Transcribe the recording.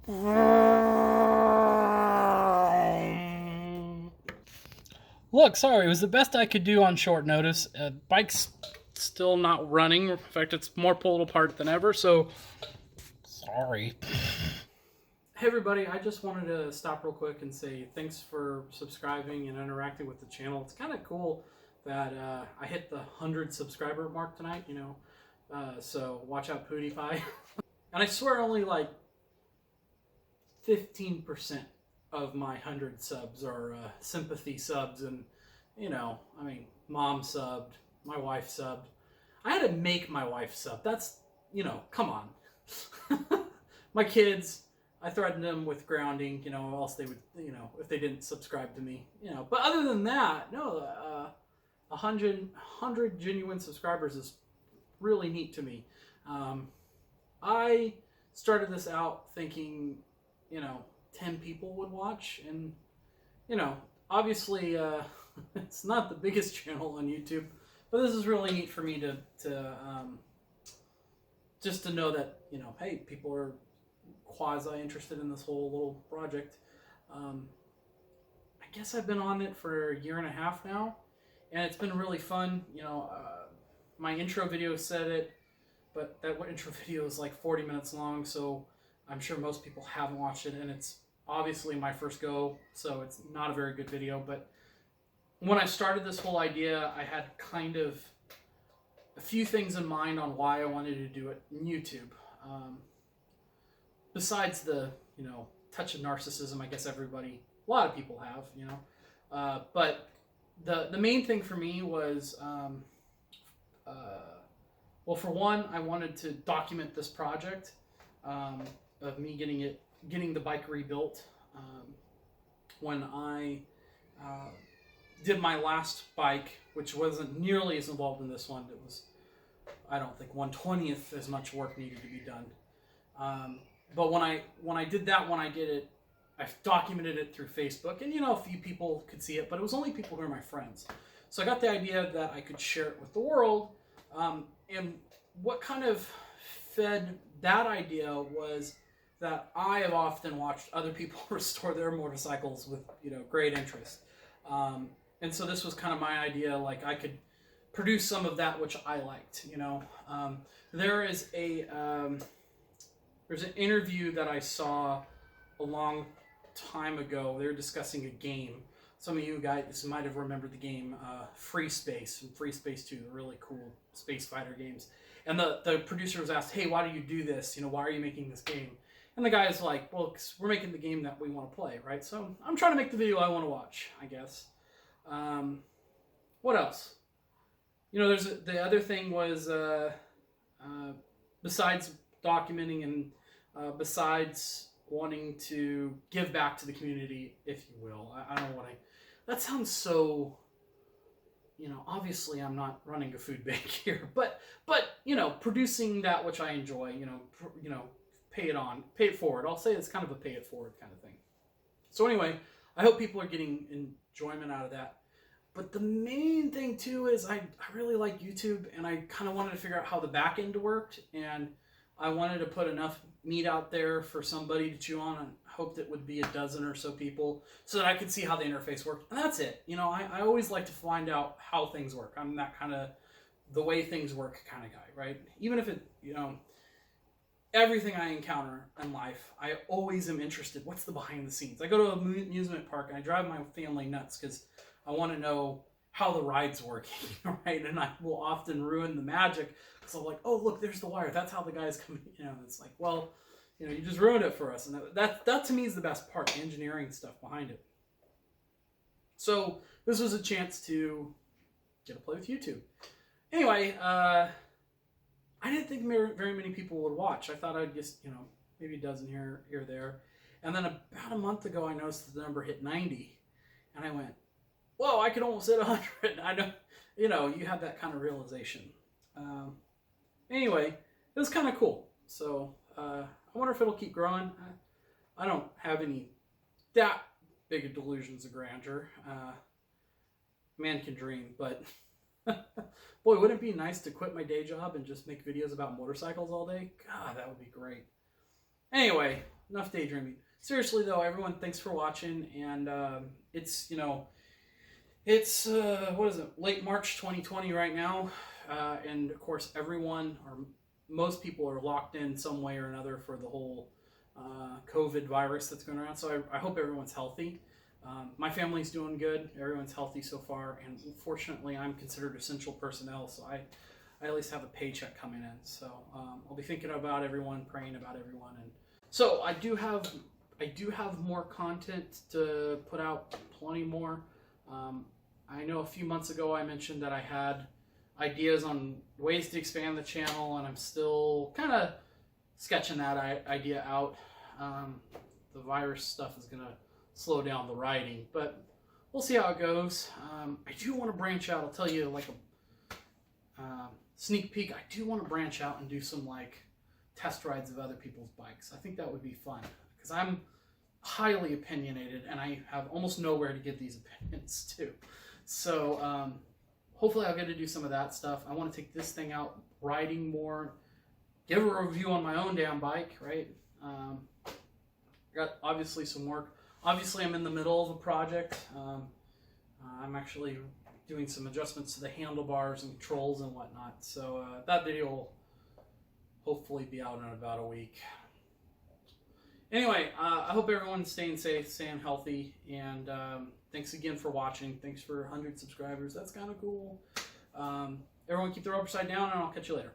Look, sorry, it was the best I could do on short notice. Bike's still not running. In fact, it's more pulled apart than ever, so sorry. Hey everybody, I just wanted to stop real quick and say thanks for subscribing and interacting with the channel. It's kind of cool that I hit the 100 subscriber mark tonight, so watch out PewDiePie. And I swear only like 15% of my 100 subs are sympathy subs, and mom subbed, my wife subbed. I had to make my wife sub. That's, come on. My kids, I threatened them with grounding, else they would, if they didn't subscribe to me, But other than that, no, 100 genuine subscribers is really neat to me. I started this out thinking, 10 people would watch, and, obviously, it's not the biggest channel on YouTube, but this is really neat for me to just to know that, hey, people are quasi interested in this whole little project. I guess I've been on it for a year and a half now, and it's been really fun. My intro video said it, but that intro video is like 40 minutes long, so I'm sure most people haven't watched it, and it's obviously my first go, so it's not a very good video. But when I started this whole idea, I had kind of a few things in mind on why I wanted to do it in YouTube. Besides the, touch of narcissism, I guess a lot of people have, but the main thing for me was, well, for one, I wanted to document this project of me getting the bike rebuilt. When I did my last bike, which wasn't nearly as involved in this one, it was, I don't think, 1/20th as much work needed to be done. But when I did that one, I did it. I documented it through Facebook, and a few people could see it, but it was only people who are my friends. So I got the idea that I could share it with the world. And what kind of fed that idea was that I have often watched other people restore their motorcycles with great interest. And so this was kind of my idea, like I could produce some of that which I liked. There's an interview that I saw a long time ago. They were discussing a game. Some of you guys might have remembered the game Free Space from Free Space 2, really cool space fighter games. And the producer was asked, hey, why do you do this? Why are you making this game? And the guy's like, well, 'cause we're making the game that we want to play, right? So I'm trying to make the video I want to watch, I guess. What else? The other thing was, besides documenting and besides wanting to give back to the community, if you will. I don't want to. That sounds so. Obviously I'm not running a food bank here, but producing that which I enjoy. Pay it forward. I'll say it's kind of a pay it forward kind of thing. So anyway, I hope people are getting enjoyment out of that. But the main thing too is I really like YouTube, and I kind of wanted to figure out how the back end worked, and I wanted to put enough meat out there for somebody to chew on, and hoped it would be a dozen or so people so that I could see how the interface worked. And that's it. I always like to find out how things work. I'm that kind of the way things work kind of guy, right? Even if it, everything I encounter in life, I always am interested. What's the behind the scenes? I go to an amusement park and I drive my family nuts because I want to know how the ride's working, right? And I will often ruin the magic because I'm like, oh, look, there's the wire. That's how the guy's coming. It's like, well, you just ruined it for us. And that to me is the best part, the engineering stuff behind it. So this was a chance to get to play with YouTube. Anyway, I didn't think very many people would watch. I thought I'd just, maybe a dozen here or there. And then about a month ago, I noticed the number hit 90. And I went, whoa, I could almost hit 100. I know, you have that kind of realization. Anyway, it was kind of cool. So I wonder if it'll keep growing. I don't have any that big of delusions of grandeur. Man can dream, but boy, wouldn't it be nice to quit my day job and just make videos about motorcycles all day? God, that would be great. Anyway, enough daydreaming. Seriously though, everyone, thanks for watching, and it's, you know, it's what is it, late March 2020 right now, and of course everyone, or most people, are locked in some way or another for the whole COVID virus that's going around. So I hope everyone's healthy. My family's doing good. Everyone's healthy so far, and fortunately, I'm considered essential personnel, so I at least have a paycheck coming in. So I'll be thinking about everyone, praying about everyone, and so I do have more content to put out, plenty more. I know a few months ago I mentioned that I had ideas on ways to expand the channel, and I'm still kind of sketching that idea out. The virus stuff is gonna slow down the writing, but we'll see how it goes. I do want to branch out. I'll tell you like a sneak peek. I do want to branch out and do some like test rides of other people's bikes. I think that would be fun because I'm highly opinionated and I have almost nowhere to give these opinions to. So hopefully I'll get to do some of that stuff. I want to take this thing out riding more, give a review on my own damn bike, right? I got obviously some work. Obviously I'm in the middle of a project. I'm actually doing some adjustments to the handlebars and controls and whatnot. So that video will hopefully be out in about a week. Anyway, I hope everyone's staying safe, staying healthy, and thanks again for watching. Thanks for 100 subscribers. That's kind of cool. Everyone keep the rubber side down, and I'll catch you later.